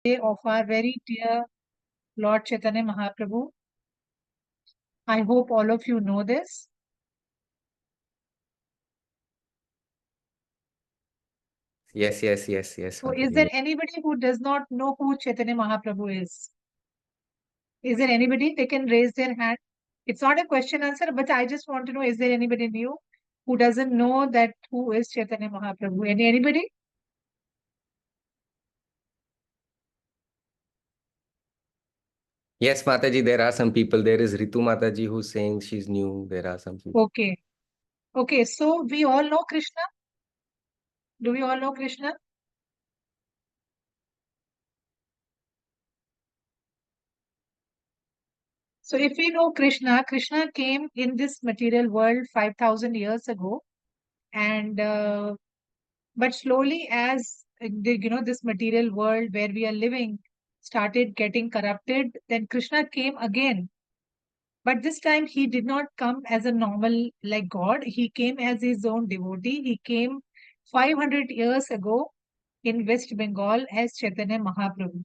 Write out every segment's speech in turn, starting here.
of our very dear Lord Chaitanya Mahaprabhu. I hope all of you know this. Yes, So, is there Mataji. anybody who does not know who Chaitanya Mahaprabhu is? Is there anybody? They can raise their hand. It's not a question answer, but I just want to know, is there anybody new who doesn't know that who is Chaitanya Mahaprabhu? Anybody? Yes, Mataji, there are some people. There is Ritu Mataji who's saying she's new. There are some people. Okay. Okay. So we all know Krishna. Do we all know Krishna? So if we know Krishna, Krishna came in this material world 5,000 years ago, and but slowly as this material world where we are living started getting corrupted, then Krishna came again. But this time he did not come as a normal like God. He came as his own devotee. He came 500 years ago in West Bengal as Chaitanya Mahaprabhu.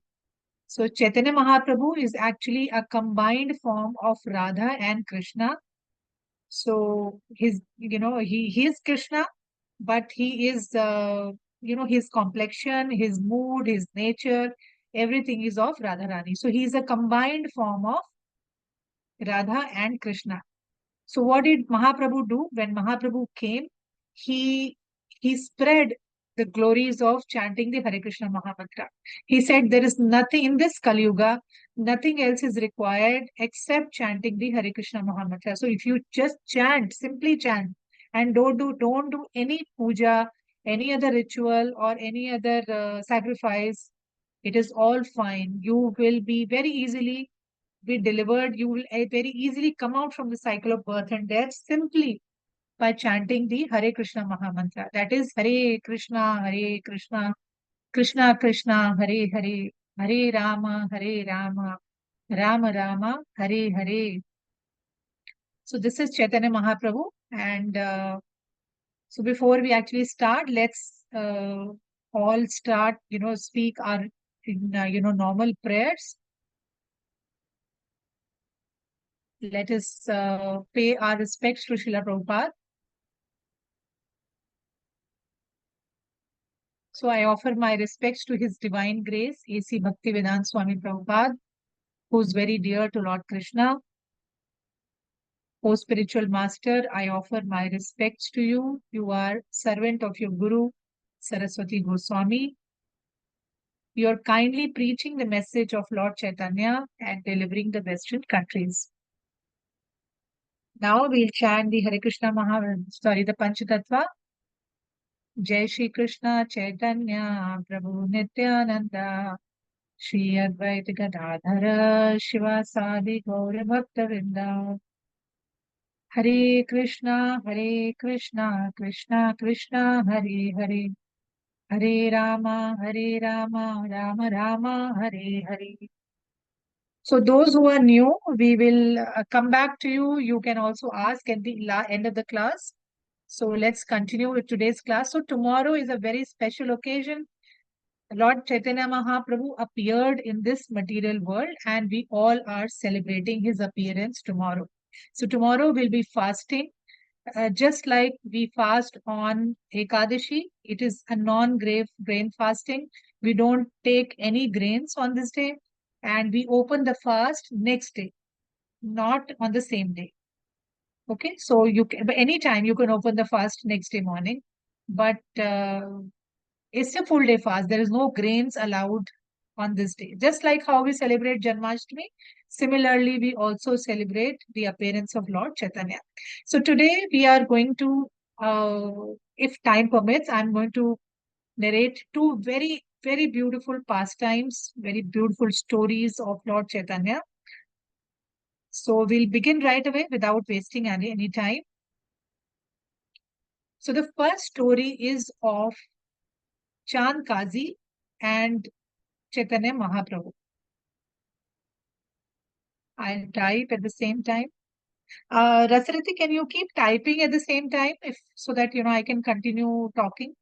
So Chaitanya Mahaprabhu is actually a combined form of Radha and Krishna. So he is Krishna, but he is his complexion, his mood, his nature, everything is of Radharani. So he is a combined form of Radha and Krishna. So what did Mahaprabhu do when Mahaprabhu came? He he spread the glories of chanting the Hare Krishna Mahamantra. He said there is nothing in this Kali Yuga, nothing else is required except chanting the Hare Krishna Mahamantra. So if you just chant, simply chant, and don't do any puja, any other ritual or any other sacrifice, it is all fine. You will be very easily be delivered. You will very easily come out from the cycle of birth and death simply by chanting the Hare Krishna Mahamantra. That is Hare Krishna, Krishna Krishna, Hare Hare, Hare Rama, Rama Rama, Hare Hare. So this is Chaitanya Mahaprabhu. And so before we actually start, let's all start, speak our, normal prayers. Let us pay our respects to Srila Prabhupada. So I offer my respects to His Divine Grace, A.C. Bhaktivedanta Swami Prabhupada, who is very dear to Lord Krishna. O Spiritual Master, I offer my respects to you. You are servant of your Guru, Saraswati Goswami. You are kindly preaching the message of Lord Chaitanya and delivering the Western countries. Now we'll chant the Hare Krishna the Panchatattva. Jai Shri Krishna Chaitanya Prabhu Nityananda Shri Advaita Gadadhara Shivasadi Gaura Bhakta Vrinda. Hare Krishna, Krishna Krishna, Hare Hare, Hare Rama, Rama Rama, Hare Hare. So those who are new, we will come back to you. You can also ask at the end of the class. So let's continue with today's class. So tomorrow is a very special occasion. Lord Chaitanya Mahaprabhu appeared in this material world and we all are celebrating his appearance tomorrow. So tomorrow we'll be fasting. Just like we fast on Ekadashi, it is a non-grain fasting. We don't take any grains on this day and we open the fast next day, not on the same day. Okay, so you can, anytime you can open the fast next day morning, but it's a full day fast. There is no grains allowed on this day. Just like how we celebrate Janmashtami, similarly, we also celebrate the appearance of Lord Chaitanya. So today we are going to, if time permits, I'm going to narrate two very, very beautiful pastimes, very beautiful stories of Lord Chaitanya. So we'll begin right away without wasting any time. So the first story is of Chand Kazi and Chaitanya Mahaprabhu. I'll type at the same time. Rasarati, can you keep typing at the same time if so that I can continue talking?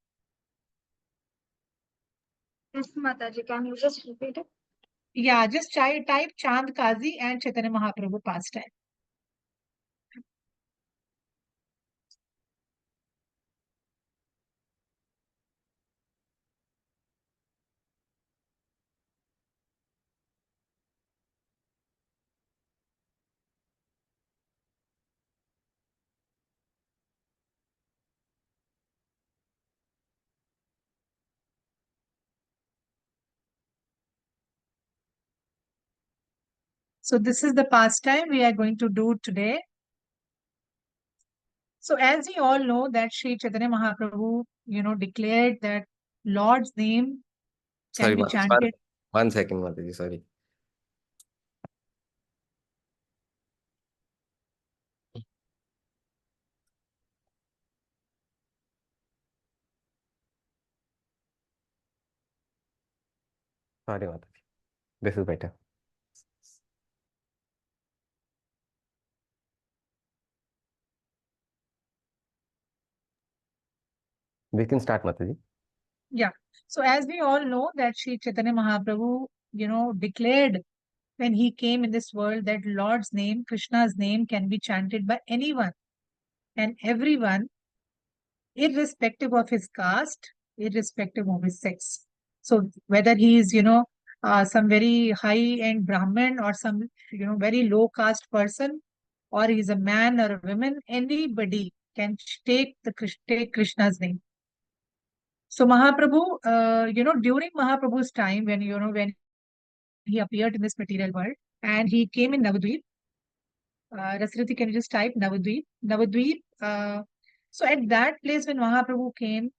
Yes, Mataji, can you just repeat it? Yeah, just type Chand Kazi and Chaitanya Mahaprabhu pastime. So this is the pastime we are going to do today. So as we all know that Sri Chaitanya Mahaprabhu, declared that Lord's name can Sorry, be Mataji. One, chanted. 1 second, Mataji. Sorry. Sorry, Mataji. This is better. We can start, Mataji. Yeah. So as we all know that Sri Chaitanya Mahaprabhu, declared when he came in this world that Lord's name, Krishna's name can be chanted by anyone and everyone, irrespective of his caste, irrespective of his sex. So whether he is, some very high-end Brahmin or some, very low-caste person, or he's a man or a woman, anybody can take Krishna's name. So Mahaprabhu, during Mahaprabhu's time, when he appeared in this material world, and he came in Navadvip. Rasriti, can you just type Navadvip? Navadvip. So at that place when Mahaprabhu came,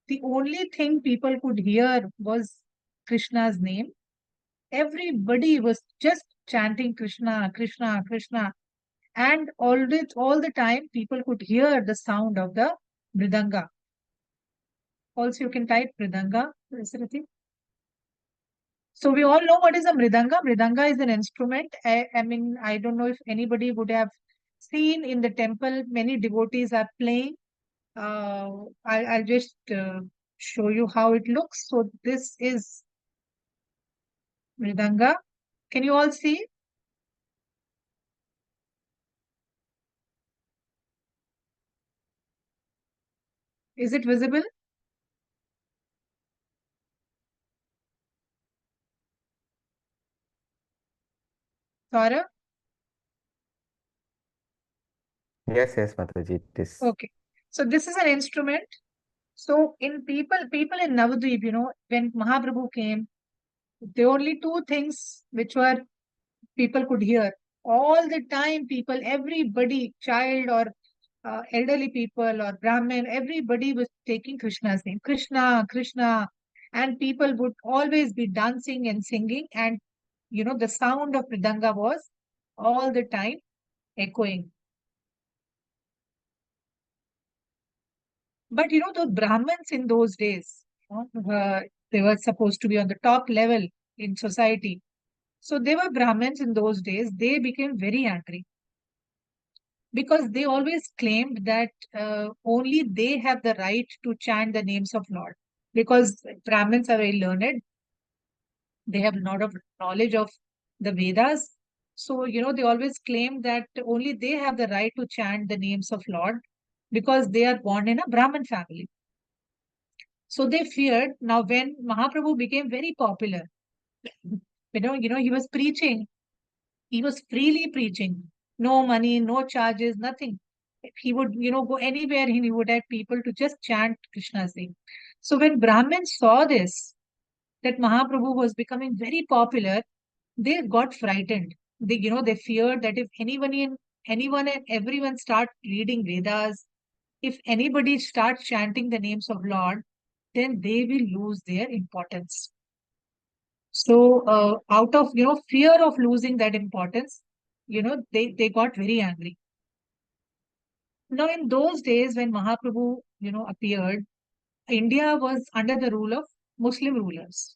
the only thing people could hear was Krishna's name. Everybody was just chanting Krishna, Krishna, Krishna. And all the time, people could hear the sound of the mridanga. Also, you can type mridanga, Rasriti. So we all know what is a mridanga. Mridanga is an instrument. I mean, I don't know if anybody would have seen in the temple, many devotees are playing. I'll just show you how it looks. So this is mridanga. Can you all see? Is it visible? Saurabh? Yes, Mataji. It is. Okay. So this is an instrument. So in people in Navadvip, when Mahaprabhu came, the only two things which were people could hear all the time, people, everybody, child or elderly people or Brahmin, everybody was taking Krishna's name, Krishna, Krishna, and people would always be dancing and singing, and the sound of Mridanga was all the time echoing. But the Brahmins in those days, they were supposed to be on the top level in society. So they were Brahmins in those days. They became very angry because they always claimed that only they have the right to chant the names of Lord. Because Brahmins are very learned, they have a lot of knowledge of the Vedas. So, they always claim that only they have the right to chant the names of Lord because they are born in a Brahmin family. So they feared. Now, when Mahaprabhu became very popular, he was preaching. He was freely preaching. No money, no charges, nothing. He would, go anywhere and he would have people to just chant Krishna's name. So when Brahmins saw this, that Mahaprabhu was becoming very popular, they got frightened. They feared that if anyone and everyone start reading Vedas, if anybody starts chanting the names of Lord, then they will lose their importance. So out of fear of losing that importance, they got very angry. Now in those days when Mahaprabhu appeared, India was under the rule of Muslim rulers,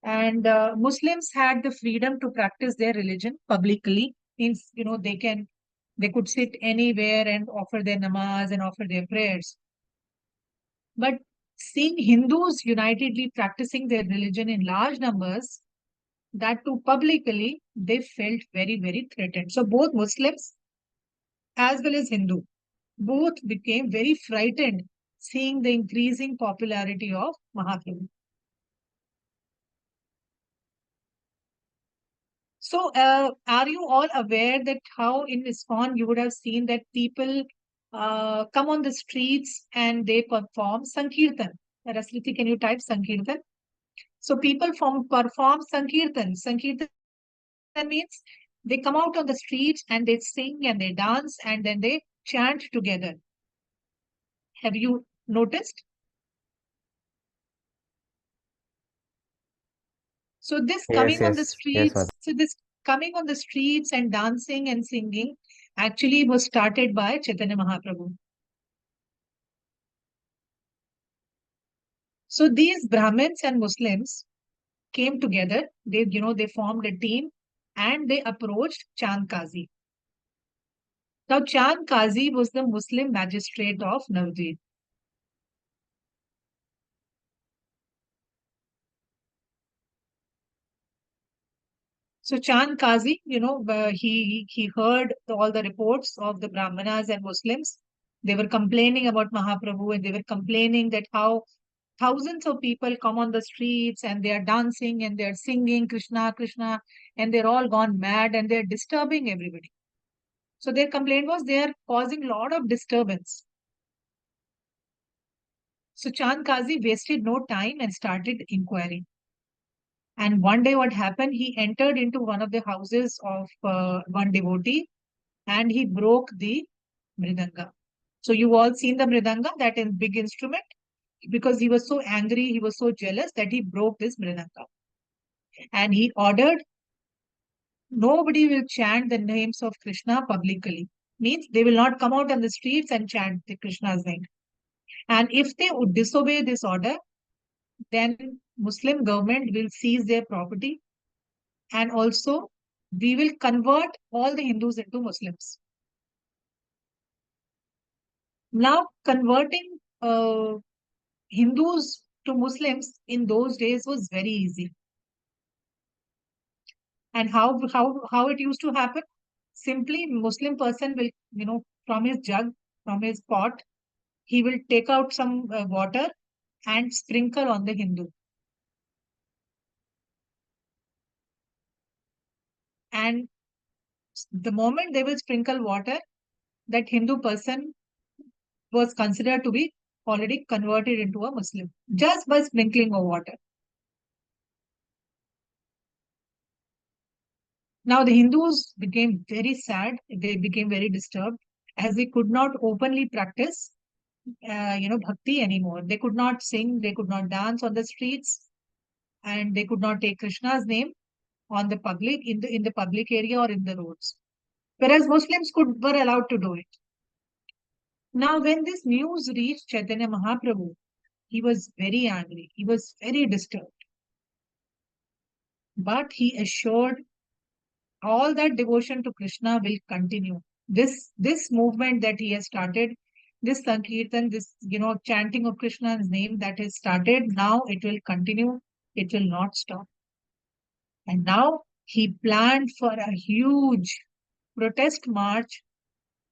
and Muslims had the freedom to practice their religion publicly. Means they could sit anywhere and offer their namaz and offer their prayers. But Seeing Hindus unitedly practicing their religion in large numbers, that too publicly, they felt very, very threatened. So both Muslims as well as Hindu, both became very frightened seeing the increasing popularity of Mahaprabhu. So, are you all aware that how in ISKCON you would have seen that people come on the streets and they perform Sankirtan? Rasriti, can you type Sankirtan? So people perform Sankirtan. Sankirtan means they come out on the streets and they sing and they dance and then they chant together. Have you noticed? So this Yes, coming on the yes, yes, Mata. streets, so this coming on the streets and dancing and singing actually was started by Chaitanya Mahaprabhu. So these Brahmins and Muslims came together. They formed a team and they approached Chand Kazi. Now Chand Kazi was the Muslim magistrate of Navadvip. So Chand Kazi, he heard all the reports of the Brahmanas and Muslims. They were complaining about Mahaprabhu and they were complaining that how thousands of people come on the streets and they are dancing and they are singing Krishna, Krishna, and they're all gone mad and they're disturbing everybody. So their complaint was they are causing a lot of disturbance. So Chand Kazi wasted no time and started inquiring. And one day what happened, he entered into one of the houses of one devotee and he broke the mridanga. So you all seen the mridanga, that is big instrument, because he was so angry, he was so jealous that he broke this mridanga. And he ordered nobody will chant the names of Krishna publicly. Means they will not come out on the streets and chant the Krishna's name. And if they would disobey this order, then Muslim government will seize their property and also we will convert all the Hindus into Muslims. Now, converting Hindus to Muslims in those days was very easy. And how it used to happen? Simply, Muslim person will, from his jug, from his pot, he will take out some water and sprinkle on the Hindu. And the moment they will sprinkle water, that Hindu person was considered to be already converted into a Muslim just by sprinkling of water. Now the Hindus became very sad. They became very disturbed as they could not openly practice, bhakti anymore. They could not sing, they could not dance on the streets, and they could not take Krishna's name on the public in the public area or in the roads. Whereas Muslims were allowed to do it. Now, when this news reached Chaitanya Mahaprabhu, he was very angry. He was very disturbed. But he assured all that devotion to Krishna will continue. This movement that he has started, this Sankirtan, this chanting of Krishna's name that has started, now it will continue. It will not stop. And now he planned for a huge protest march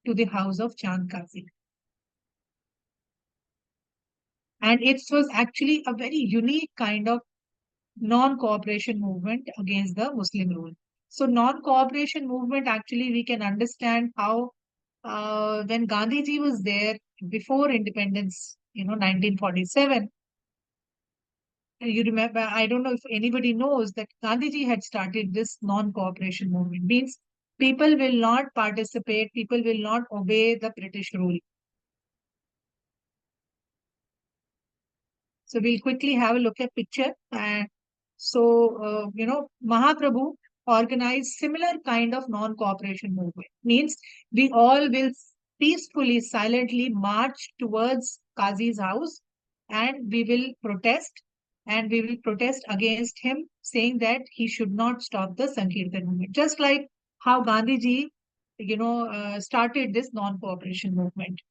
to the house of Chand Kazi. And it was actually a very unique kind of non-cooperation movement against the Muslim rule. So non-cooperation movement, actually, we can understand how when Gandhiji was there before independence, 1947, you remember, I don't know if anybody knows that Gandhiji had started this non-cooperation movement. Means people will not participate, people will not obey the British rule. So we'll quickly have a look at picture. And so, Mahaprabhu organized similar kind of non-cooperation movement. Means we all will peacefully, silently march towards Kazi's house and we will protest. And we will protest against him, saying that he should not stop the Sankirtan movement. Just like how Gandhiji, started this non-cooperation movement.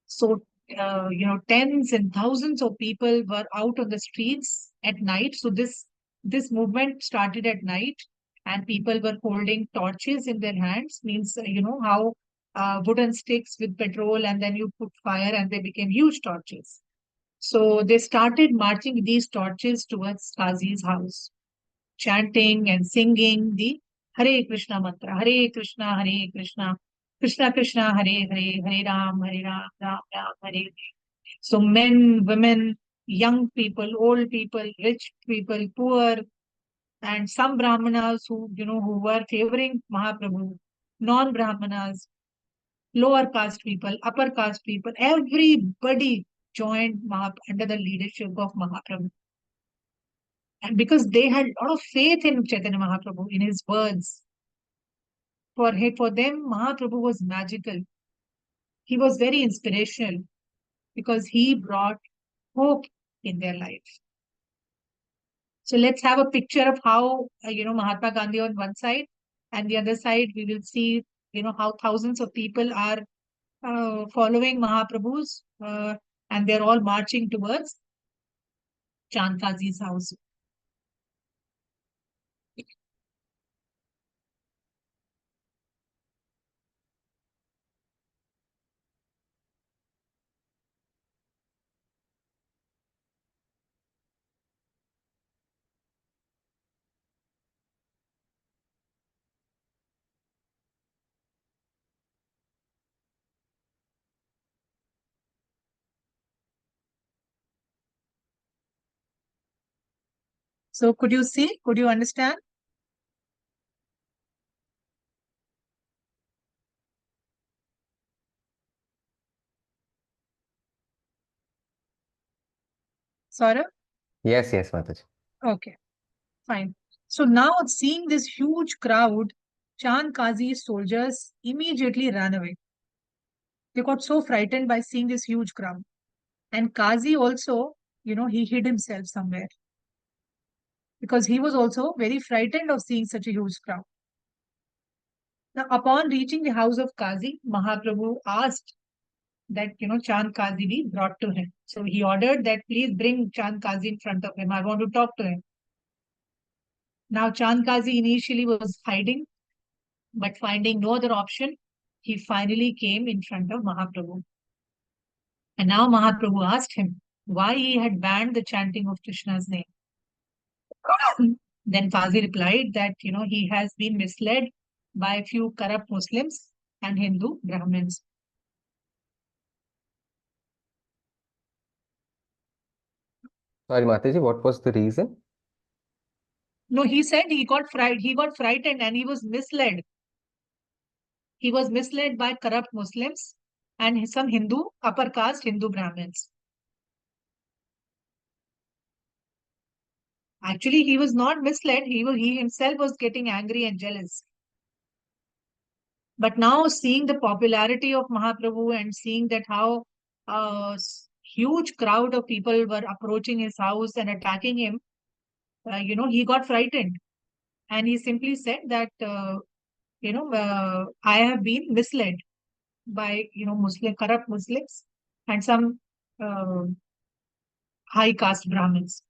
So tens and thousands of people were out on the streets at night. So this movement started at night, and people were holding torches in their hands. Means how wooden sticks with petrol, and then you put fire, and they became huge torches. So they started marching these torches towards Kazi's house, chanting and singing the Hare Krishna mantra, Hare Krishna, Krishna Krishna, Hare Hare, Hare Ram, Ram Ram, Hare Hare. So men, women, young people, old people, rich people, poor, and some Brahmanas who were favoring Mahaprabhu, non-Brahmanas, lower caste people, upper caste people, everybody joined under the leadership of Mahaprabhu. And because they had a lot of faith in Chaitanya Mahaprabhu, in his words, for them, Mahaprabhu was magical. He was very inspirational because he brought hope in their life. So let's have a picture of how, Mahatma Gandhi on one side, and the other side, we will see, how thousands of people are following Mahaprabhu's, and they're all marching towards Chand Kazi's house. So could you see? Could you understand? Saurabh? Yes, yes, Mataji. Okay, fine. So now seeing this huge crowd, Chand Kazi's soldiers immediately ran away. They got so frightened by seeing this huge crowd. And Kazi also, he hid himself somewhere because he was also very frightened of seeing such a huge crowd. Now, upon reaching the house of Kazi, Mahaprabhu asked that, Chand Kazi be brought to him. So he ordered that please bring Chand Kazi in front of him. I want to talk to him. Now, Chand Kazi initially was hiding, but finding no other option, he finally came in front of Mahaprabhu. And now Mahaprabhu asked him why he had banned the chanting of Krishna's name. Then Kazi replied that, he has been misled by a few corrupt Muslims and Hindu Brahmins. Sorry, Mataji, what was the reason? No, he said he got frightened and he was misled. He was misled by corrupt Muslims and some upper caste Hindu Brahmins. Actually, he was not misled. He himself was getting angry and jealous. But now seeing the popularity of Mahaprabhu and seeing that how huge crowd of people were approaching his house and attacking him, he got frightened. And he simply said that, I have been misled by, corrupt Muslims and some high caste Brahmins.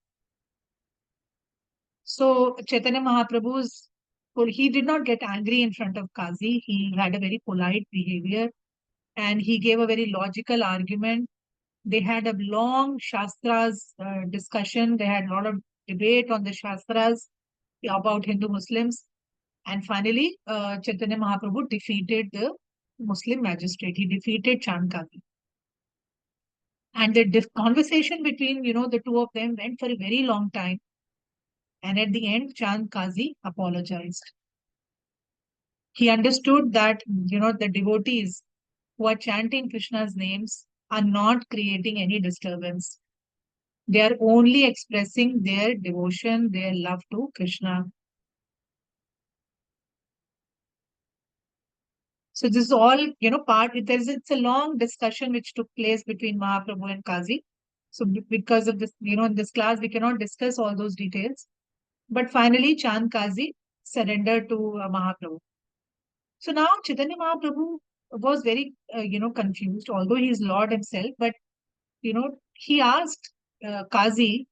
So Chaitanya Mahaprabhu's, well, he did not get angry in front of Kazi. He had a very polite behavior and he gave a very logical argument. They had a long Shastras discussion. They had a lot of debate on the Shastras about Hindu Muslims. And finally, Chaitanya Mahaprabhu defeated the Muslim magistrate. He defeated Chand Kazi. And the conversation between, the two of them went for a very long time. And at the end, Chand Kazi apologized. He understood that, the devotees who are chanting Krishna's names are not creating any disturbance. They are only expressing their devotion, their love to Krishna. So this is all, it's a long discussion which took place between Mahaprabhu and Kazi. So because of this, in this class, we cannot discuss all those details. But finally, Chand Kazi surrendered to Mahaprabhu. So now Chaitanya Mahaprabhu was very, confused, although he is Lord himself, but he asked Kazi,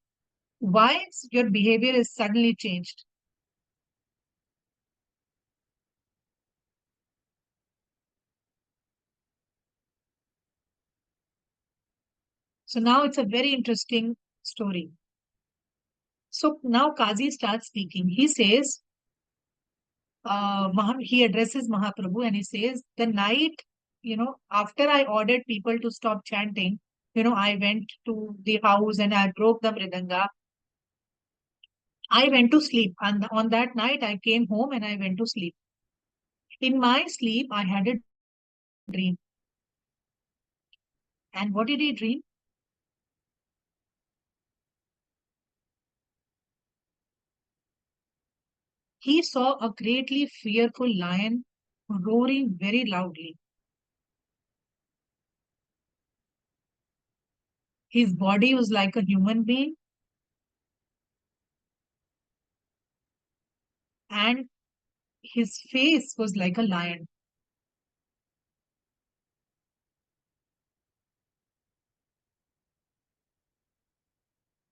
why your behavior is suddenly changed. So now it's a very interesting story. So now Kazi starts speaking. He says, he addresses Mahaprabhu and he says, the night, after I ordered people to stop chanting, I went to the house and I broke the mridanga. I went to sleep. And on that night, I came home and I went to sleep. In my sleep, I had a dream. And what did he dream? He saw a greatly fearful lion roaring very loudly. His body was like a human being, and his face was like a lion.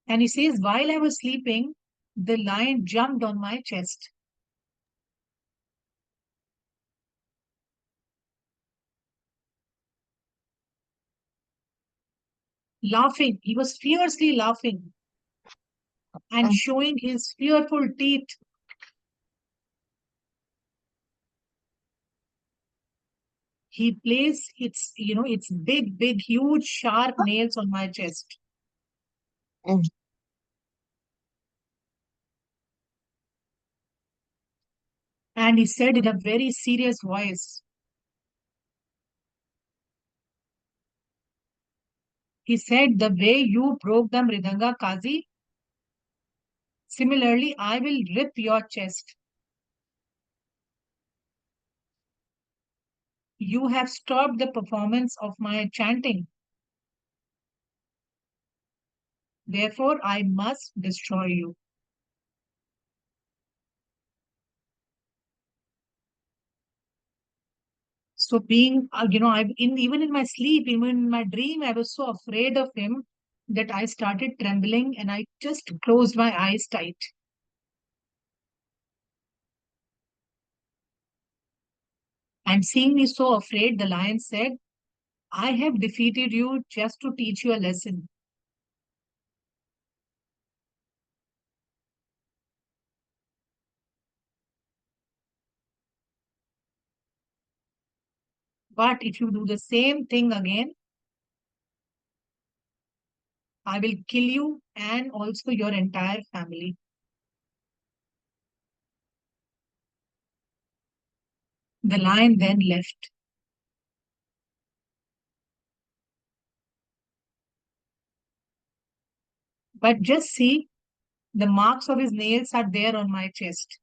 And he says, while I was sleeping, the lion jumped on my chest. Laughing. He was fiercely laughing and showing his fearful teeth. He placed its big, huge, sharp nails on my chest. And he said in a very serious voice, he said, the way you broke the Mridanga Kazi, similarly, I will rip your chest. You have stopped the performance of my chanting. Therefore, I must destroy you. So being, even in my sleep, even in my dream, I was so afraid of him that I started trembling and I just closed my eyes tight. And seeing me so afraid, the lion said, I have defeated you just to teach you a lesson. But if you do the same thing again, I will kill you and also your entire family. The lion then left. But just see, the marks of his nails are there on my chest.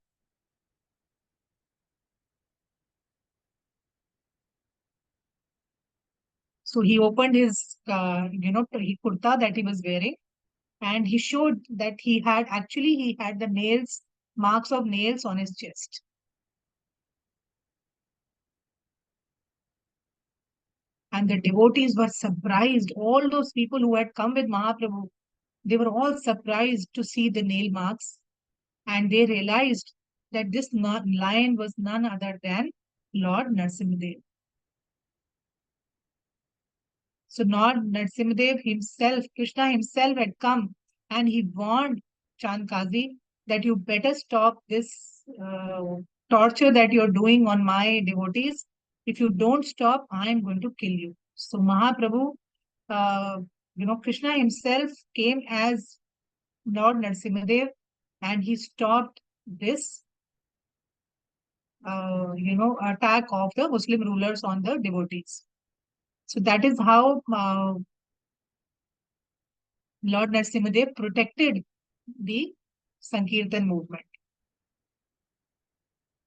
So he opened his, kurta that he was wearing, and he showed that he had the nails, marks of nails on his chest. And the devotees were surprised. All those people who had come with Mahaprabhu, they were all surprised to see the nail marks, and they realized that this lion was none other than Lord Narsimhadev. So Lord Narsimhadev himself, Krishna himself had come and he warned Kazi that you better stop this torture that you're doing on my devotees. If you don't stop, I am going to kill you. So Mahaprabhu, uh, Krishna himself came as Lord Narsimhadev and he stopped this, attack of the Muslim rulers on the devotees. So that is how Lord Narsimhadev protected the Sankirtan movement.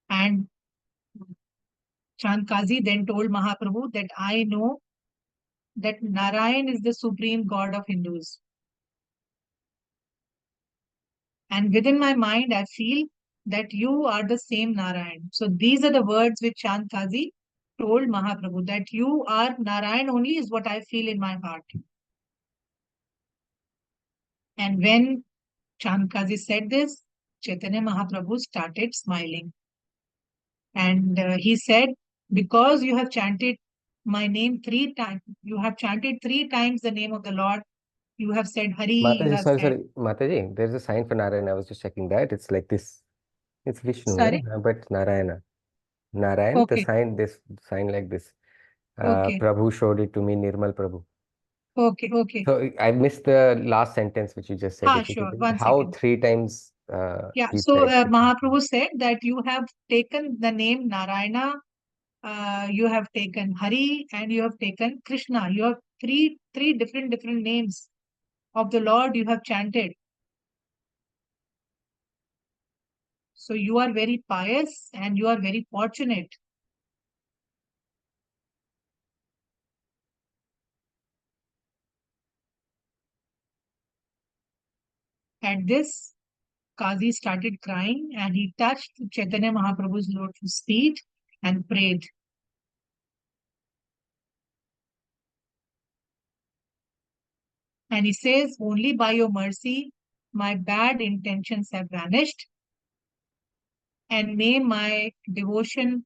And Kazi then told Mahaprabhu that I know that Narayan is the supreme god of Hindus. And within my mind, I feel that you are the same Narayan. So these are the words which Kazi told Mahaprabhu, that you are Narayan only is what I feel in my heart. And when Chandkazi said this, Chaitanya Mahaprabhu started smiling. And he said, because you have chanted my name 3 times, you have chanted 3 times the name of the Lord. You have said Hari, you Mataji, have sorry, said, sorry. Mataji, there's a sign for Narayana. I was just checking that. It's like this. It's Vishnu, sorry. but Narayana. Narayan, the Okay, sign, this sign like this. okay, Prabhu showed it to me, Nirmal Prabhu. okay, okay. So I missed the last sentence which you just said. If you Sure. could, One how second. 3 times Yeah. he So tried to chant. Mahaprabhu said that you have taken the name Narayana, you have taken Hari, and you have taken Krishna. You have three different names of the Lord you have chanted. So you are very pious and you are very fortunate. At this, Kazi started crying and he touched Chaitanya Mahaprabhu's lotus feet and prayed. And he says, only by your mercy, my bad intentions have vanished, and may my devotion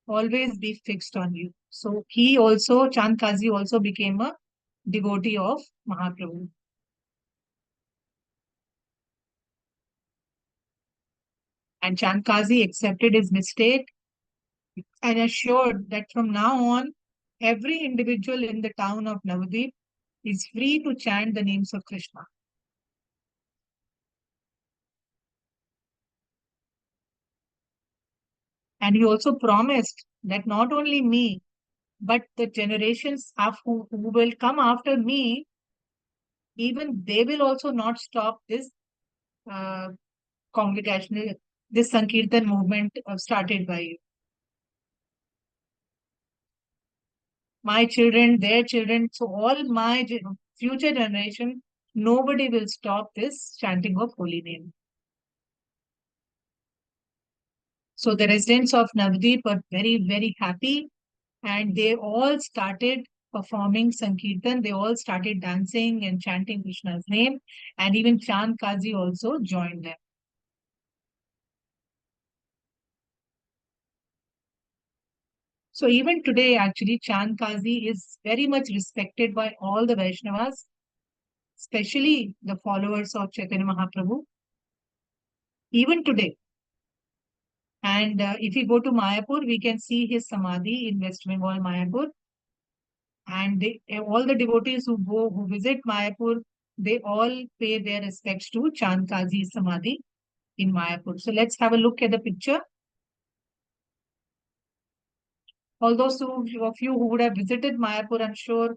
always be fixed on you. So he also, Chand Kazi also became a devotee of Mahaprabhu. And Chand Kazi accepted his mistake and assured that from now on, every individual in the town of Navadvip is free to chant the names of Krishna. And he also promised that not only me, but the generations of who will come after me, even they will also not stop this uh, congregational, this Sankirtan movement started by you. My children, their children, so all my future generation, nobody will stop this chanting of holy name. So the residents of Navdeep are very happy, and they all started performing Sankirtan. They all started dancing and chanting Krishna's name, and even Chand Kazi also joined them. So even today, actually, Chand Kazi is very much respected by all the Vaishnavas, especially the followers of Chaitanya Mahaprabhu, even today. And if we go to Mayapur, we can see his Samadhi in West Bengal, Mayapur. And all the devotees who visit Mayapur, they all pay their respects to Chand Kazi's Samadhi in Mayapur. So let's have a look at the picture. Although some of you who would have visited Mayapur, I'm sure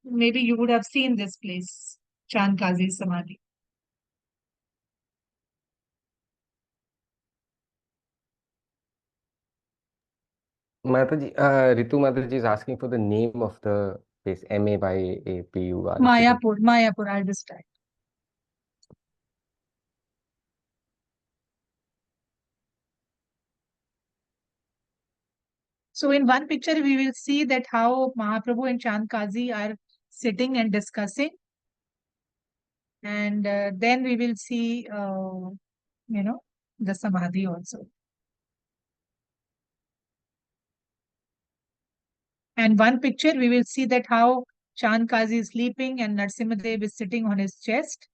maybe you would have seen this place, Chand Kazi's Samadhi. Mataji, Ritu Mataji is asking for the name of the place, Mayapur. If you could. Mayapur, I'll just type. So in one picture, we will see that how Mahaprabhu and Chand Kazi are sitting and discussing. And then we will see, the Samadhi also. And one picture, we will see that how Chand Kazi is sleeping and Narsimhadev is sitting on his chest.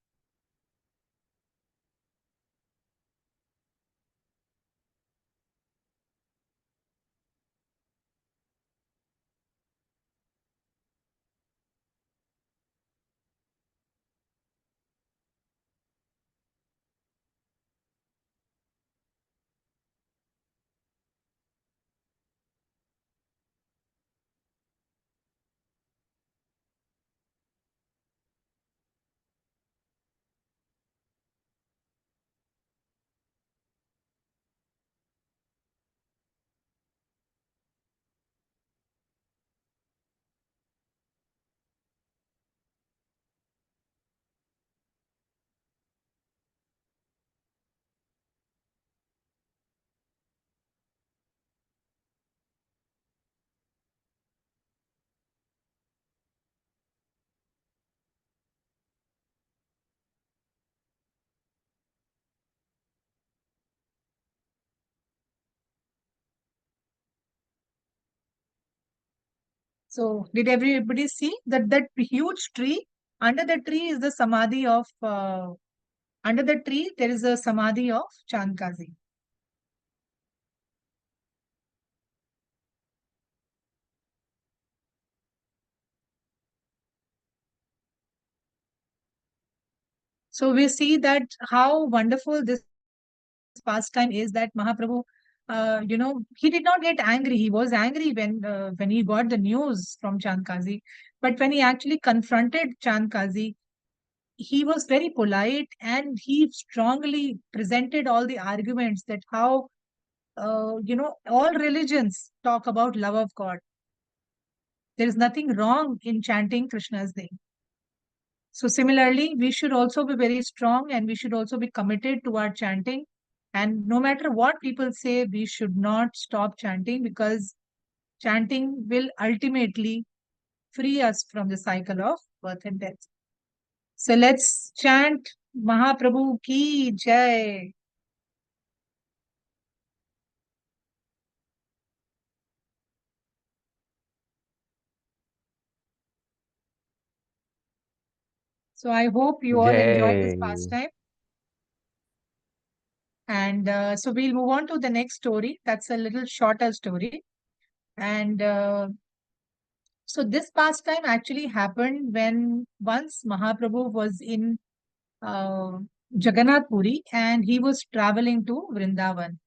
So did everybody see that huge tree? Under the tree is the samadhi of under the tree there is a samadhi of Chand Kazi. So we see that how wonderful this pastime is, that Mahaprabhu, he did not get angry. He was angry when he got the news from Chand Kazi, but when he actually confronted Chand Kazi, he was very polite and he strongly presented all the arguments that how all religions talk about love of God. There is nothing wrong in chanting Krishna's name. So similarly, we should also be very strong and we should also be committed to our chanting. And no matter what people say, we should not stop chanting, because chanting will ultimately free us from the cycle of birth and death. So let's chant Mahaprabhu ki jai. So I hope you all enjoy this Jai. pastime. And so we'll move on to the next story. That's a little shorter story. And so this pastime actually happened when once Mahaprabhu was in uh, Jagannath Puri and he was traveling to Vrindavan.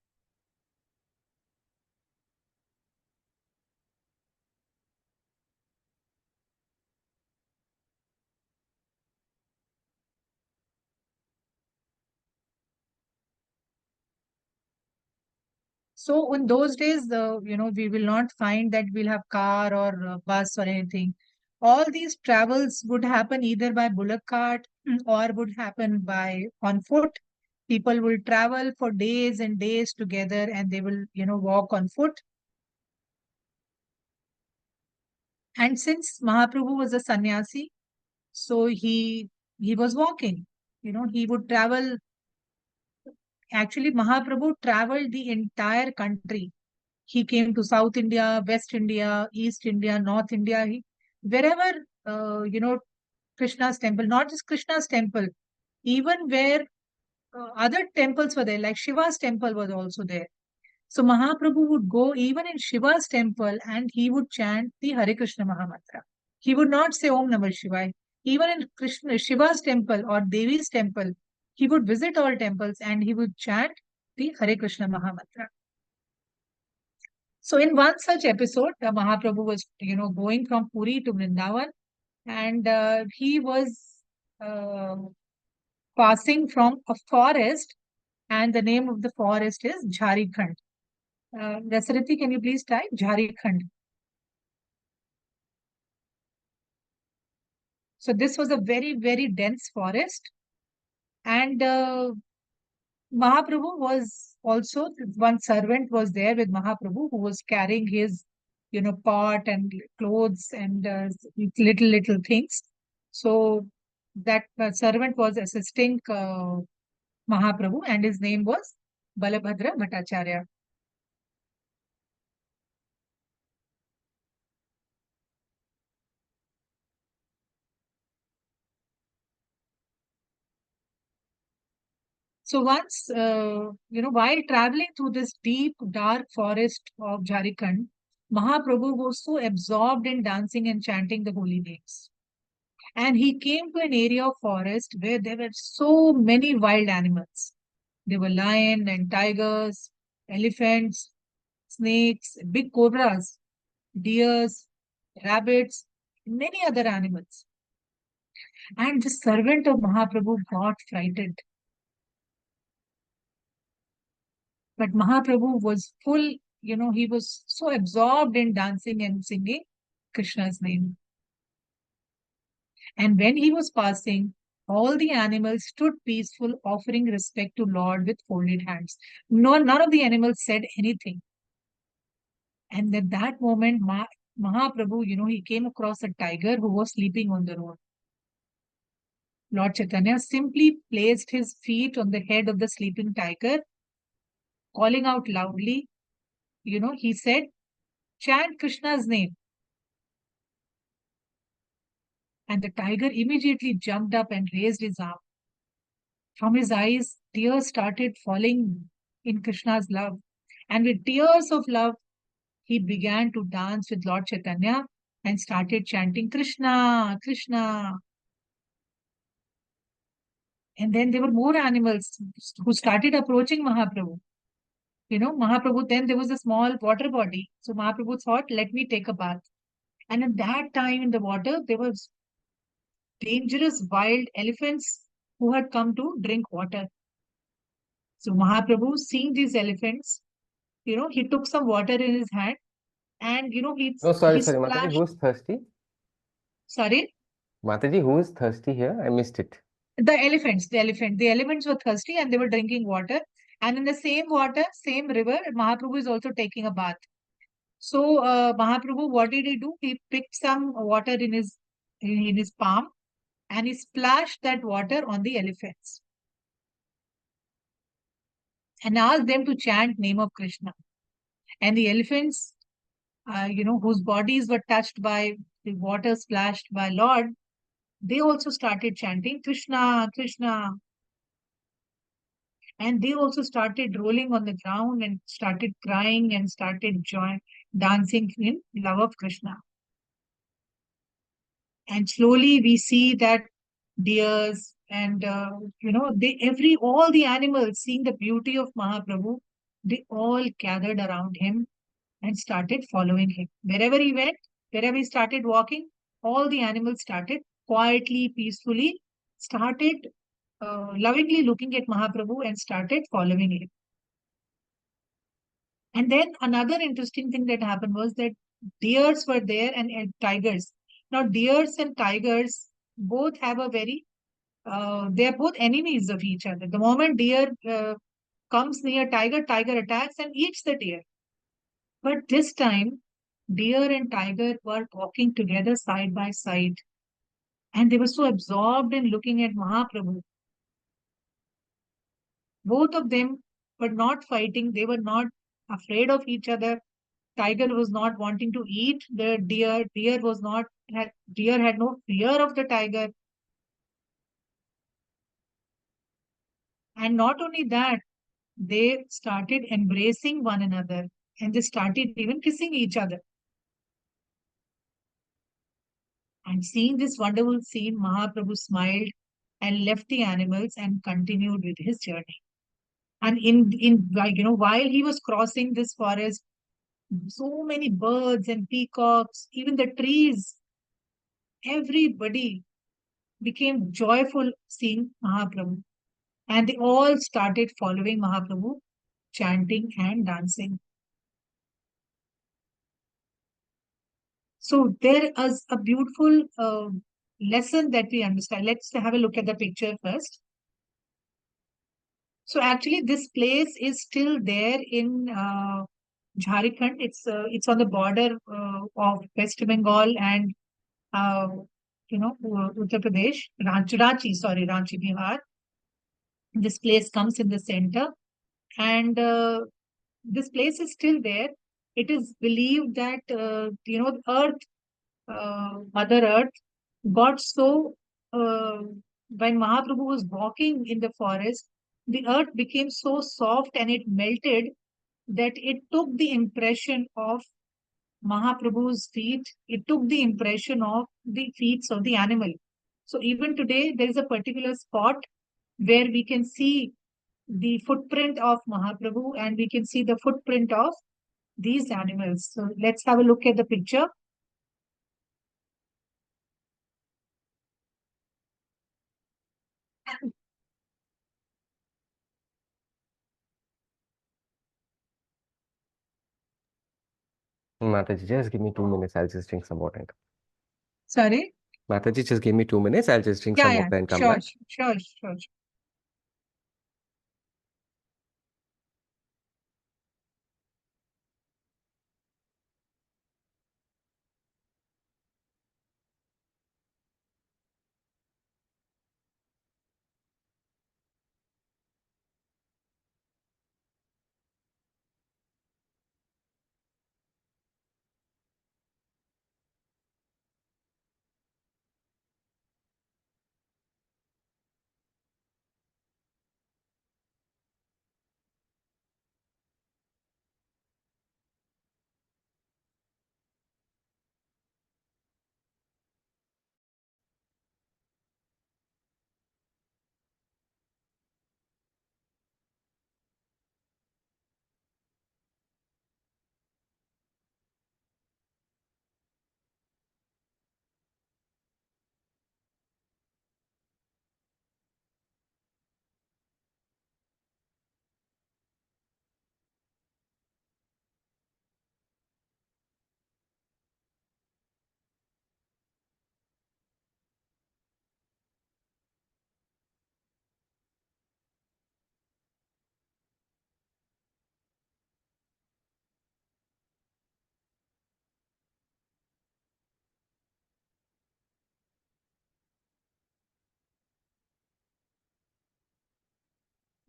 So in those days, we will not find that we'll have car or bus or anything. All these travels would happen either by bullock cart or would happen by on foot. People will travel for days and days together and they will, walk on foot. And since Mahaprabhu was a sannyasi, so he was walking. He would travel. Actually, Mahaprabhu traveled the entire country. He came to South India, West India, East India, North India. Wherever, Krishna's temple, not just Krishna's temple, even where other temples were there, like Shiva's temple was also there. So Mahaprabhu would go even in Shiva's temple and he would chant the Hare Krishna Mahamantra. He would not say Om Namah Shivaya. Even in Shiva's temple or Devi's temple, he would visit all temples and he would chant the Hare Krishna Mahamantra. So in one such episode, Mahaprabhu was, going from Puri to Vrindavan, and he was uh, passing from a forest, and the name of the forest is Jharikhand. Dasarathi, can you please type Jharikhand? So this was a very, very dense forest, and Mahaprabhu was also, one servant was there with Mahaprabhu who was carrying his, pot and clothes and little things. So that servant was assisting Mahaprabhu and his name was Balabhadra Bhattacharya. So once, while traveling through this deep, dark forest of Jharikhand, Mahaprabhu was so absorbed in dancing and chanting the holy names. And he came to an area of forest where there were so many wild animals. There were lion and tigers, elephants, snakes, big cobras, deers, rabbits, many other animals. And the servant of Mahaprabhu got frightened. But Mahaprabhu was full, he was so absorbed in dancing and singing Krishna's name. And when he was passing, all the animals stood peaceful, offering respect to Lord with folded hands. No, none of the animals said anything. And at that moment, Mahaprabhu, he came across a tiger who was sleeping on the road. Lord Chaitanya simply placed his feet on the head of the sleeping tiger, calling out loudly. He said, chant Krishna's name. And the tiger immediately jumped up and raised his arm. From his eyes, tears started falling in Krishna's love. And with tears of love, he began to dance with Lord Chaitanya and started chanting Krishna, Krishna. And then there were more animals who started approaching Mahaprabhu. Mahaprabhu, then there was a small water body. So Mahaprabhu thought, let me take a bath. And at that time in the water, there was dangerous wild elephants who had come to drink water. So Mahaprabhu, seeing these elephants, he took some water in his hand and, Oh, sorry, he sorry, Mataji, splashed. who's thirsty? Sorry? Mataji, who is thirsty here? I missed it. The elephants were thirsty and they were drinking water. And in the same water, same river, Mahaprabhu is also taking a bath. So Mahaprabhu, what did he do? He picked some water in his palm and he splashed that water on the elephants and asked them to chant name of Krishna. And the elephants, whose bodies were touched by the water splashed by Lord, they also started chanting Krishna, Krishna. And they also started rolling on the ground and started crying and started dancing in love of Krishna. And slowly we see that deers and all the animals seeing the beauty of Mahaprabhu, they all gathered around him and started following him. Wherever he went, wherever he started walking, all the animals started quietly, peacefully, started lovingly looking at Mahaprabhu and started following him. And then another interesting thing that happened was that deers were there and tigers. Now, deers and tigers both have a very, they are both enemies of each other. The moment deer comes near tiger, tiger attacks and eats the deer. But this time, deer and tiger were walking together side by side. And they were so absorbed in looking at Mahaprabhu. Both of them were not fighting. They were not afraid of each other. Tiger was not wanting to eat the deer. Deer had no fear of the tiger. And not only that, they started embracing one another and they started even kissing each other. And seeing this wonderful scene, Mahaprabhu smiled and left the animals and continued with his journey. And while he was crossing this forest, so many birds and peacocks, even the trees, everybody became joyful seeing Mahaprabhu. And they all started following Mahaprabhu, chanting and dancing. So there is a beautiful lesson that we understand. Let's have a look at the picture first. So actually, this place is still there in Jharikhand. It's on the border of West Bengal and Uttar Pradesh, Ranchi, Bihar. This place comes in the center, and this place is still there. It is believed that Earth, Mother Earth, got so when Mahaprabhu was walking in the forest, the earth became so soft and it melted that it took the impression of Mahaprabhu's feet. It took the impression of the feet of the animal. So even today, there is a particular spot where we can see the footprint of Mahaprabhu and we can see the footprint of these animals. So let's have a look at the picture. Mataji, just give me 2 minutes. I'll just drink some water and come. Sorry? Mataji, just give me 2 minutes. I'll just drink some Yeah, water and come sure, back. sure.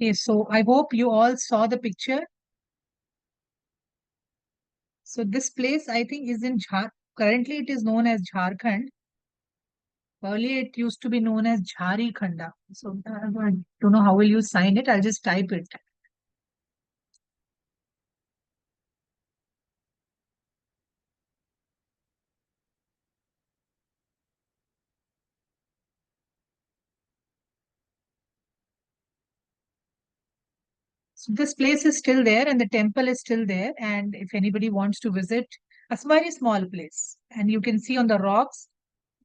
Okay, so I hope you all saw the picture. So this place, I think, is in currently it is known as Jharkhand. Earlier it used to be known as Jharikhanda. So I don't know how will you sign it. I'll just type it. So this place is still there and the temple is still there. And if anybody wants to visit, a very small place. And you can see on the rocks,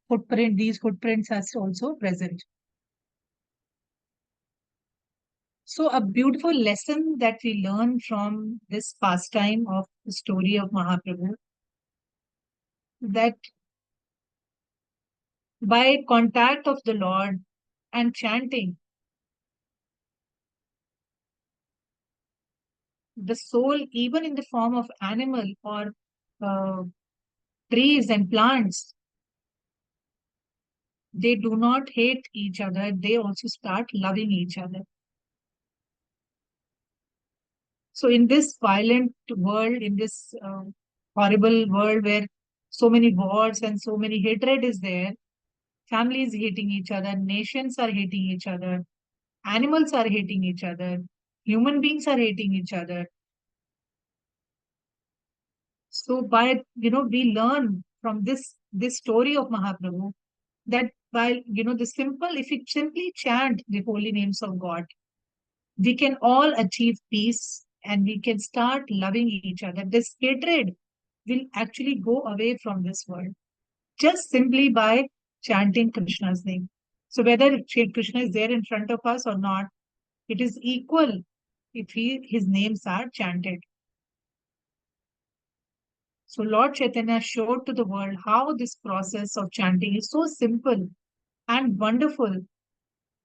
these footprints are also present. So a beautiful lesson that we learn from this pastime of the story of Mahaprabhu, that by contact of the Lord and chanting, the soul, even in the form of animal or uh, trees and plants, they do not hate each other. They also start loving each other. So in this violent world, in this horrible world where so many wars and so many hatred is there, families hating each other, nations are hating each other, animals are hating each other, human beings are hating each other. So by, we learn from this story of Mahaprabhu that by, the simple, if we simply chant the holy names of God, we can all achieve peace and we can start loving each other. This hatred will actually go away from this world just simply by chanting Krishna's name. So whether Shri Krishna is there in front of us or not, it is equal if his names are chanted. So Lord Chaitanya showed to the world how this process of chanting is so simple and wonderful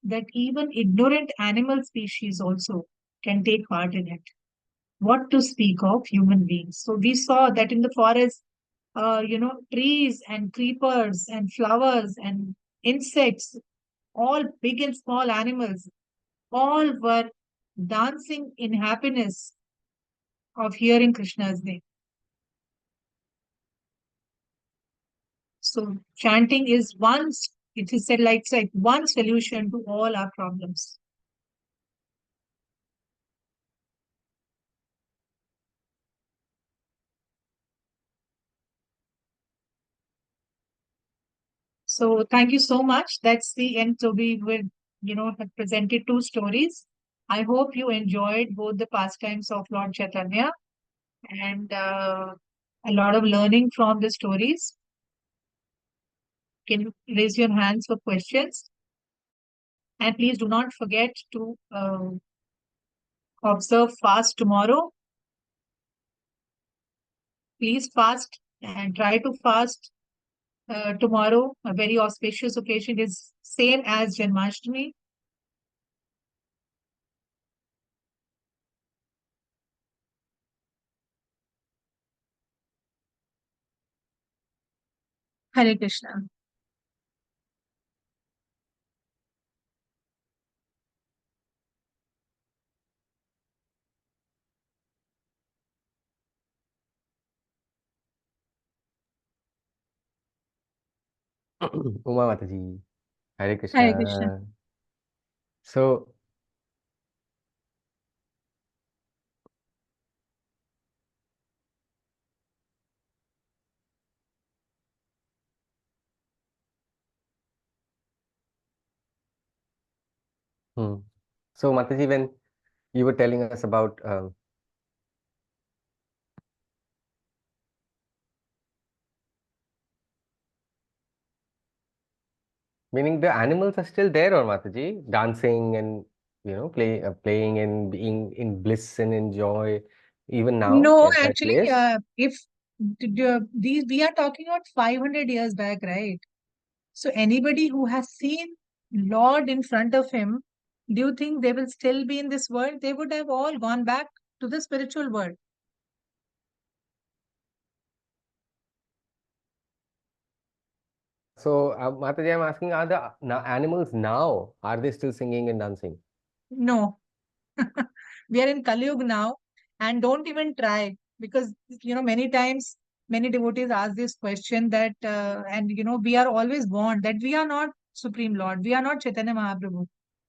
that even ignorant animal species also can take part in it. What to speak of human beings? So we saw that in the forest, trees and creepers and flowers and insects, all big and small animals, all were dancing in happiness of hearing Krishna's name. So chanting is it is said like it's like one solution to all our problems. So thank you so much. That's the end. So we will, have presented two stories. I hope you enjoyed both the pastimes of Lord Chaitanya and a lot of learning from the stories. Can you raise your hands for questions? And please do not forget to observe fast tomorrow. Please fast and try to fast tomorrow. A very auspicious occasion is same as Janmashtami. Hare Krishna. Uma Mataji, Hare Hare Krishna. Krishna. So, hmm. So Mataji, when you were telling us about meaning the animals are still there, or Mataji, dancing and playing and being in bliss and in joy, even now No, at that actually, place. if these we are talking about 500 years back, right? So anybody who has seen Lord in front of him, do you think they will still be in this world? They would have all gone back to the spiritual world. So Mataji, I'm asking, are the animals now, are they still singing and dancing? No, We are in Kali Yuga now, and don't even try, because many times many devotees ask this question that, and we are always warned that we are not Supreme Lord, we are not Chaitanya Mahaprabhu.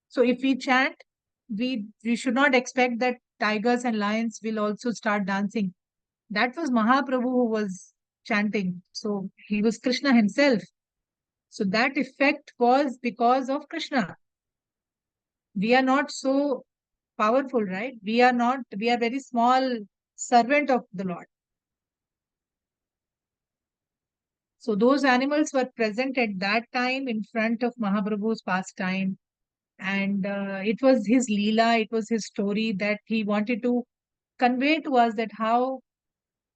So if we chant, we should not expect that tigers and lions will also start dancing. That was Mahaprabhu who was chanting. So he was Krishna himself. So that effect was because of Krishna. We are not so powerful, right? We are not, we are very small servant of the Lord. So those animals were present at that time in front of Mahaprabhu's pastime. And it was his Leela, it was his story that he wanted to convey to us, that how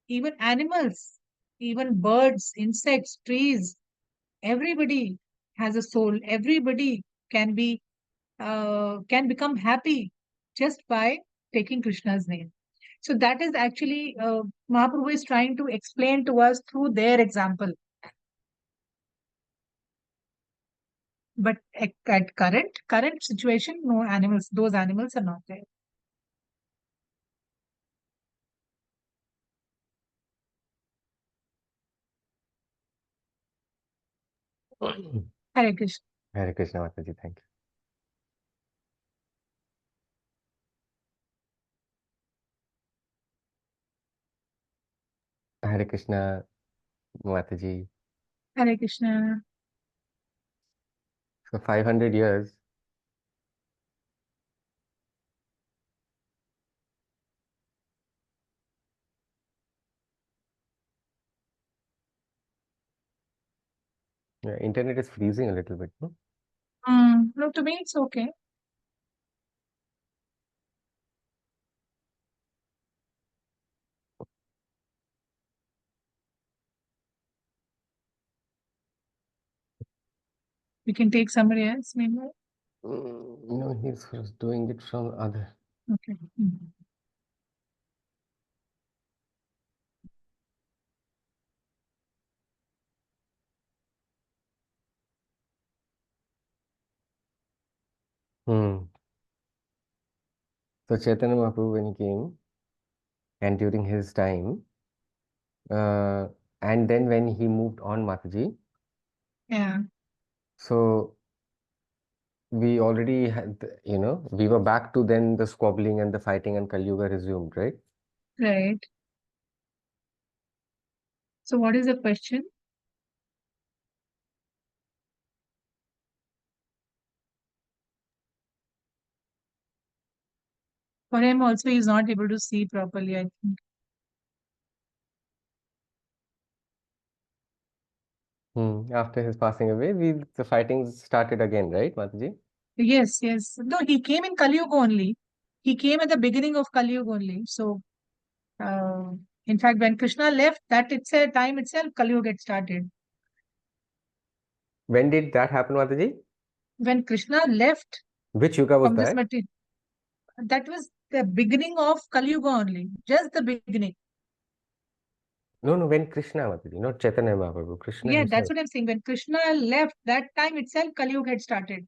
even animals, even birds, insects, trees, everybody has a soul. Everybody can be can become happy just by taking Krishna's name. So that is actually Mahaprabhu is trying to explain to us through their example. But at current situation, no animals, those animals are not there. Hare Krishna. Hare Krishna, Mataji. Thank you. Hare Krishna, Mataji. Hare Krishna. For 500 years, internet is freezing a little bit, no? No, to me it's okay. We can take somebody else meanwhile. No, he's doing it from other. Okay. So Chaitanya Mahaprabhu, when he came, and during his time, and then when he moved on, Mataji, Yeah. so we already had, we were back to then the squabbling and the fighting, and Kali Yuga resumed, right? Right. So what is the question? For him also, he's not able to see properly, I think. After his passing away, the fighting started again, right, Mataji? Yes, yes. No, he came in Kali Yuga only. He came at the beginning of Kali Yuga only. So, uh, in fact, when Krishna left, that itself time itself, Kali Yuga get started. When did that happen, Mataji? When Krishna left Which yuga was from this that? material, that was the beginning of Kali Yuga only. Just the beginning. No, when Krishna, Mataji, not Chaitanya Mahaprabhu, Krishna Yeah, that's himself. what I'm saying. When Krishna left, that time itself, Kali Yuga had started.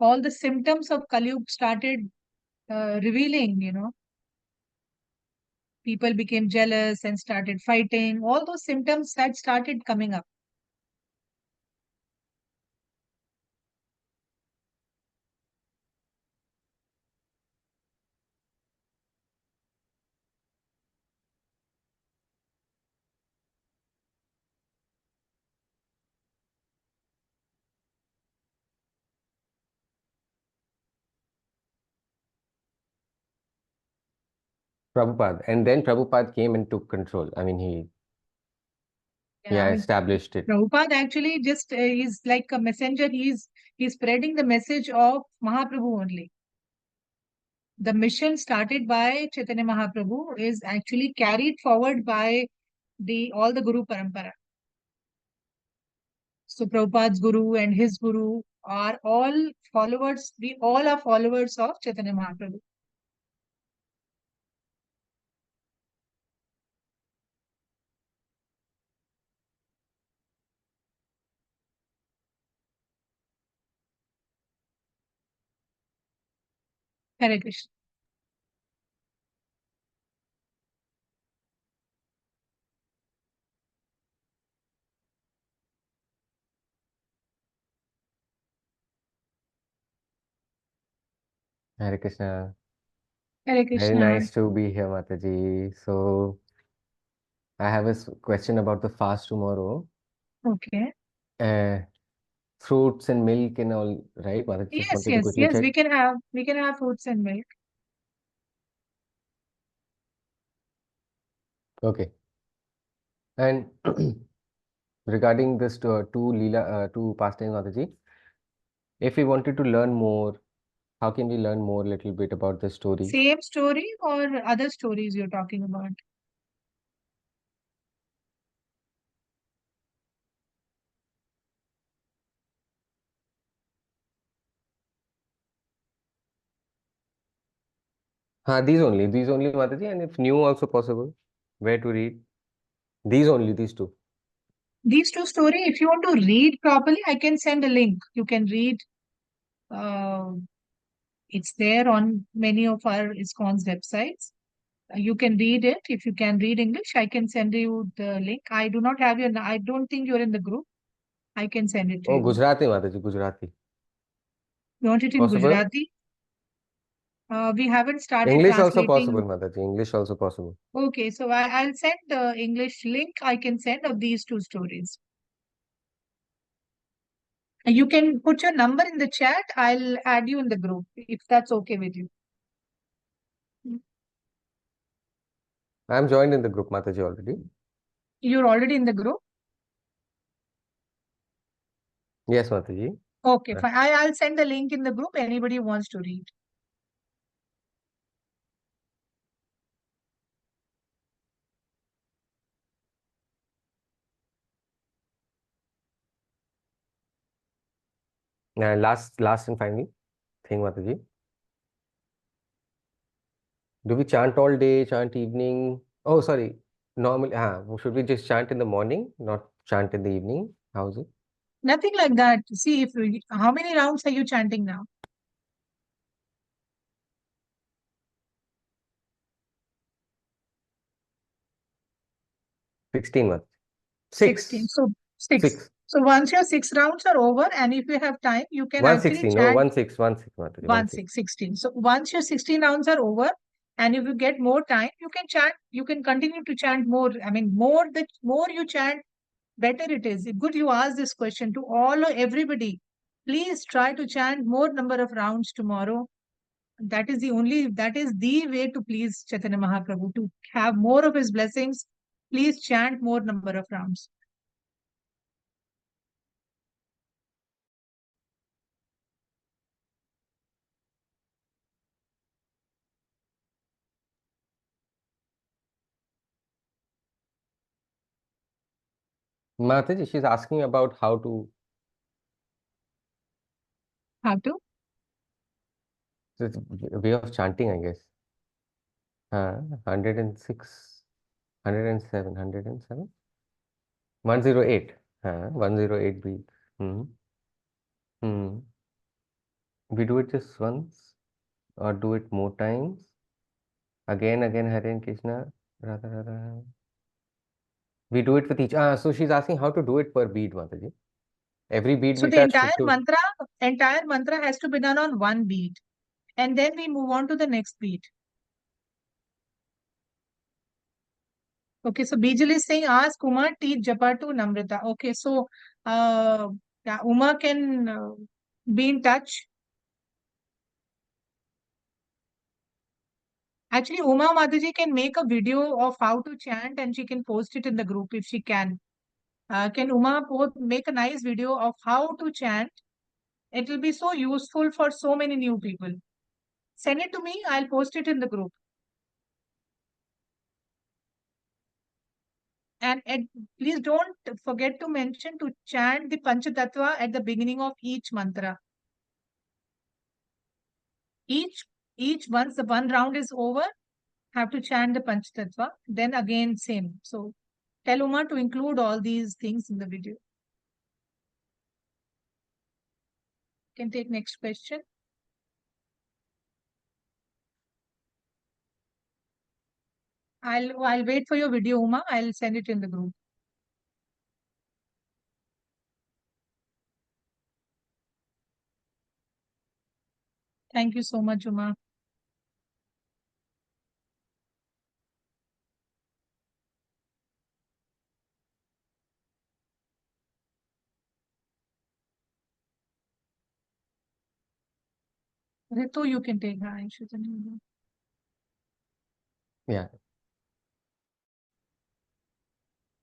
All the symptoms of Kali Yuga started revealing. People became jealous and started fighting. All those symptoms had started coming up. Prabhupada. And then Prabhupada came and took control. I mean, he Yeah, I mean, established it. Prabhupada actually just is like a messenger. He's spreading the message of Mahaprabhu only. The mission started by Chaitanya Mahaprabhu is actually carried forward by all the Guru Parampara. So Prabhupada's Guru and his Guru are all followers. We all are followers of Chaitanya Mahaprabhu. Hare Krishna. Hare Krishna. Hare Very Krishna. nice to be here, Mataji. So, I have a question about the fast tomorrow. Okay. Uh, Fruits and milk and all, right, Mataji? Just Yes, wanted to yes, quickly yes. check. We can have fruits and milk. Okay. And regarding this two pastimes, Mataji, if we wanted to learn more, how can we learn more a little bit about the story? Same story or other stories you're talking about? These only, Mataji, and if new also possible, where to read? These two. These two story, if you want to read properly, I can send a link. You can read. Uh, it's there on many of our ISKCON's websites. You can read it. If you can read English, I can send you the link. I do not have your. I don't think you're in the group. I can send it to Oh, you. Gujarati, Mataji, Gujarati. You want it in Possible? Gujarati? We haven't started English also possible, translating. Mataji. English also possible. Okay, so I'll send the English link. I can send of these two stories. You can put your number in the chat. I'll add you in the group if that's okay with you. I'm joined in the group, Mataji, already. You're already in the group? Yes, Mataji. Okay, Uh, fine. I'll send the link in the group. Anybody who wants to read. last and final thing, Mataji. Do we chant all day, chant evening? Oh, sorry. Normally, should we just chant in the morning, not chant in the evening? How is it? Nothing like that. See, how many rounds are you chanting now? 16 months. 16. 6. So six. 6. So once your 6 rounds are over, and if you have time, you can actually 116. No, chant 16, Mataji. 1, 16. 6, 16. So once your 16 rounds are over, and if you get more time, you can chant, you can continue to chant more. I mean, the more you chant, better it is. Good you asked this question to all or everybody. Please try to chant more number of rounds tomorrow. That is the way to please Chaitanya Mahaprabhu, to have more of his blessings. Please chant more number of rounds. Mataji, she's asking about how to. How to? It's a way of chanting, I guess. 106, 107, 107, 108. 108 beats. Hmm. Hmm. We do it just once or do it more times? Again, Hare Krishna, Radha Radha. We do it with each. So she's asking how to do it per beat, Mataji. Every beat So we the touch to. entire mantra has to be done on one beat, and then we move on to the next beat. Okay, so Bijal is saying, ask Uma, teach Japa to Namrata. Okay, so yeah, Uma can be in touch. Actually, Uma Mataji can make a video of how to chant and she can post it in the group if she can. Can Uma make a nice video of how to chant? It will be so useful for so many new people. Send it to me, I'll post it in the group. And please don't forget to mention to chant the Panchatattva at the beginning of each mantra. Each once the one round is over, have to chant the Panchatattva. Then again same. So tell Uma to include all these things in the video. Can take next question. I'll wait for your video, Uma. I'll send it in the group. Thank you so much, Uma. Ritu, you can take her. Yeah.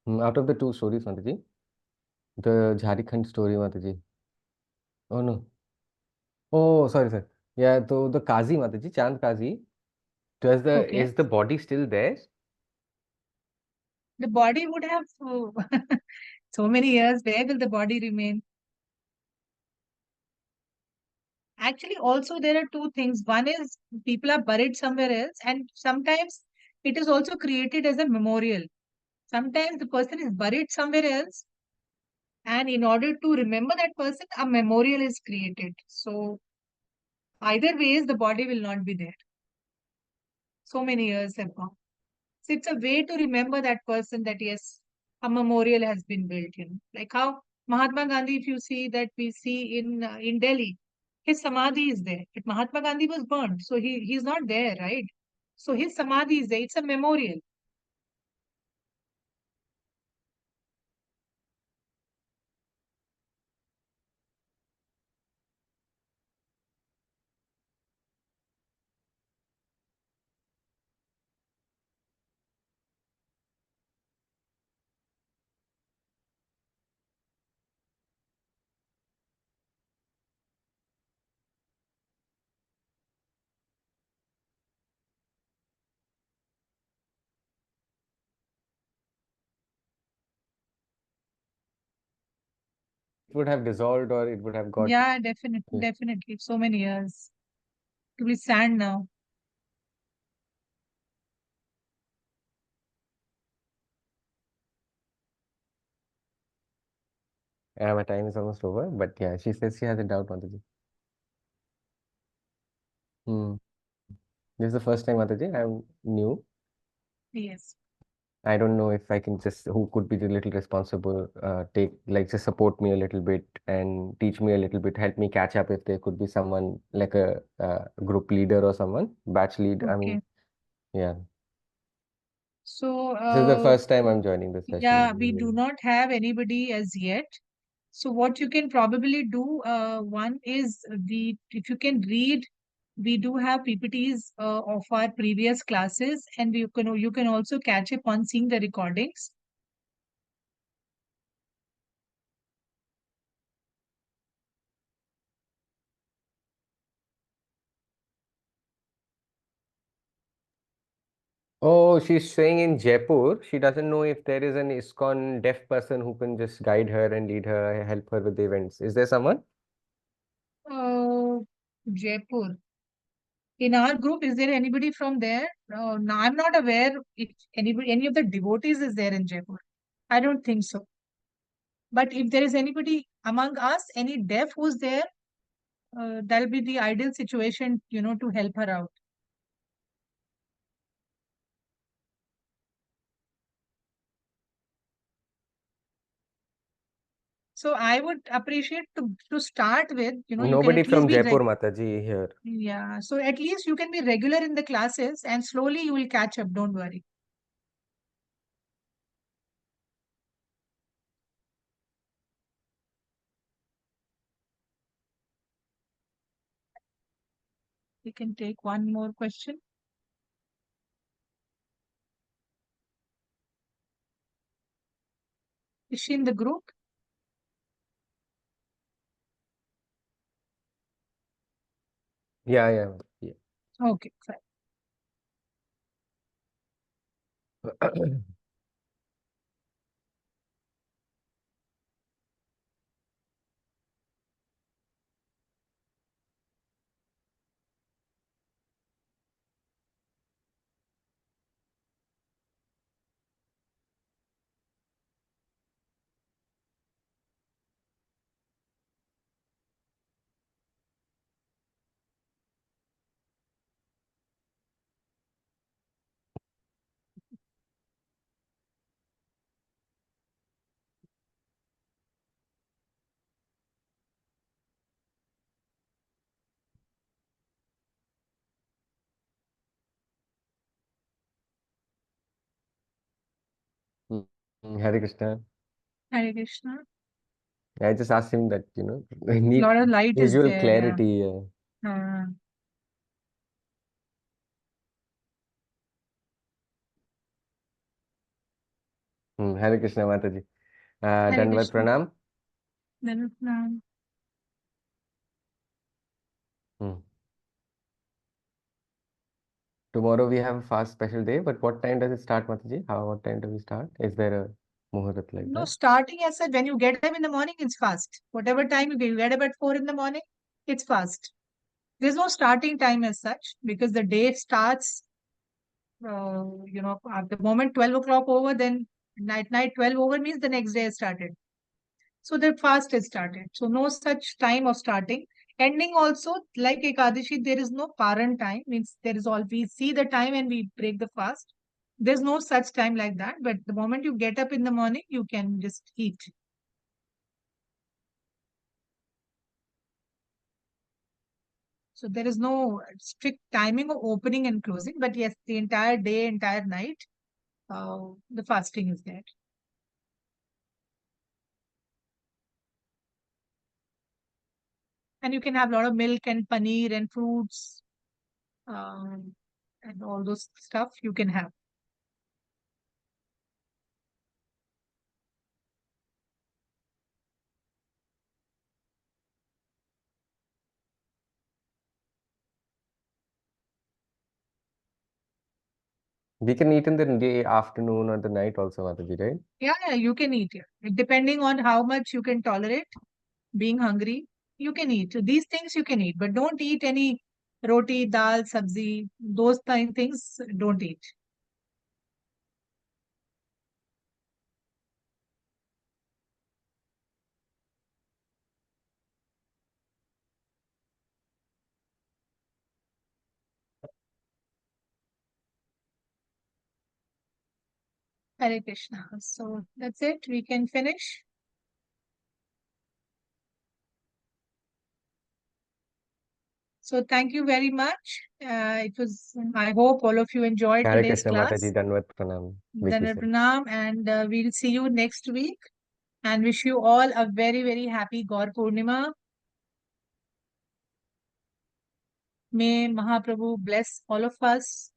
Out of the two stories, Mataji, the Jharikhand story, Mataji. Oh no. Oh, sorry, sir. Yeah, so the Kazi, Mataji, Chand Kazi, Okay. is the body still there? The body would have so many years. Where will the body remain? Actually, also there are two things. One is people are buried somewhere else, and sometimes it is also created as a memorial. Sometimes the person is buried somewhere else, and in order to remember that person, a memorial is created. So either ways, the body will not be there. So many years have gone. So it's a way to remember that person that yes, a memorial has been built. Like how Mahatma Gandhi, if you see that we see in Delhi, his samadhi is there. But Mahatma Gandhi was burned, so he's not there, right? So his samadhi is there. It's a memorial. It would have dissolved or it would have got. Yeah, definitely, Yeah. definitely. So many years. To be sand now. My time is almost over, but yeah, she says she has a doubt, Mataji. Hmm. This is the first time, Mataji, I'm new. Yes. I don't know if I can just, who could be the little responsible, take, like, just support me a little bit and teach me a little bit, help me catch up if there could be someone like a group leader or someone, batch lead. I Okay. mean, yeah. So, This is the first time I'm joining the yeah, we do session. not have anybody as yet. So what you can probably do, one is if you can read, we do have PPTs of our previous classes, and you can also catch up on seeing the recordings. Oh, she's staying in Jaipur. She doesn't know if there is an ISKCON deaf person who can just guide her and lead her, help her with the events. Is there someone? Jaipur. In our group, is there anybody from there? No, I'm not aware if any of the devotees is there in Jaipur. I don't think so. But if there is anybody among us, any deaf who's there, that'll be the ideal situation, to help her out. So I would appreciate to start with, you can Nobody at least from be Jaipur, Mataji, here. yeah. So at least you can be regular in the classes, and slowly you will catch up. Don't worry. We can take one more question. Is she in the group? Yeah, yeah, yeah. Okay, fine. Hare Krishna. Hare Krishna. I just asked him that, I need Lot of light is visual there, yeah. clarity. Hare Krishna, Mataji. Hare Dandavat Krishna. Pranam. Pranam. Tomorrow we have a fast special day, but what time does it start, Mataji? What time do we start? Is there a muhurat like No, that? starting as such, when you get up in the morning, it's fast. Whatever time you get up at 4 in the morning, it's fast. There's no starting time as such because the day starts, at the moment 12 o'clock over, then night 12 over means the next day has started. So the fast is started. So no such time of starting. Ending also, like Ekadashi, there is no paran time, means there is all, we see the time and we break the fast. There's no such time like that. But the moment you get up in the morning, you can just eat. So there is no strict timing of opening and closing. But yes, the entire day, entire night, the fasting is there. And you can have a lot of milk and paneer and fruits, and all those stuff you can have. We can eat in the day, afternoon, or the night also, Mataji, right? Yeah, you can eat. Yeah. Depending on how much you can tolerate being hungry, you can eat. So these things you can eat, but don't eat any roti, dal, sabzi, those kind of things, don't eat. Hare Krishna. So that's it. We can finish. So thank you very much. I hope all of you enjoyed Hare today's Krishna, Mataji, class. Dandavat Pranam. Vicky Dandavat sir. Pranam, and we'll see you next week. And wish you all a very, very happy Gaur Purnima. May Mahaprabhu bless all of us,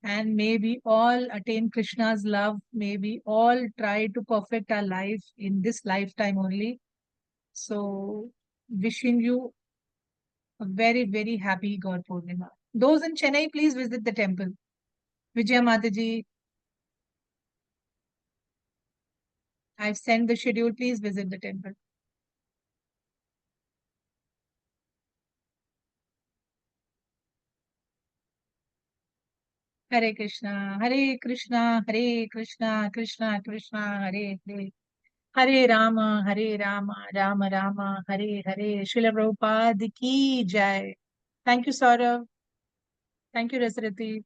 and may we all attain Krishna's love. May we all try to perfect our life in this lifetime only. So, wishing you a very, very happy Gaur Purnima. Those in Chennai, please visit the temple. Vijaya Mataji, I've sent the schedule. Please visit the temple. Hare Krishna, Hare Krishna, Hare Krishna, Krishna Krishna, Hare Hare. Hare Rama, Rama Rama, Hare Hare. Srila Prabhupada ki jai. Thank you, Saurav. Thank you, Rasarati.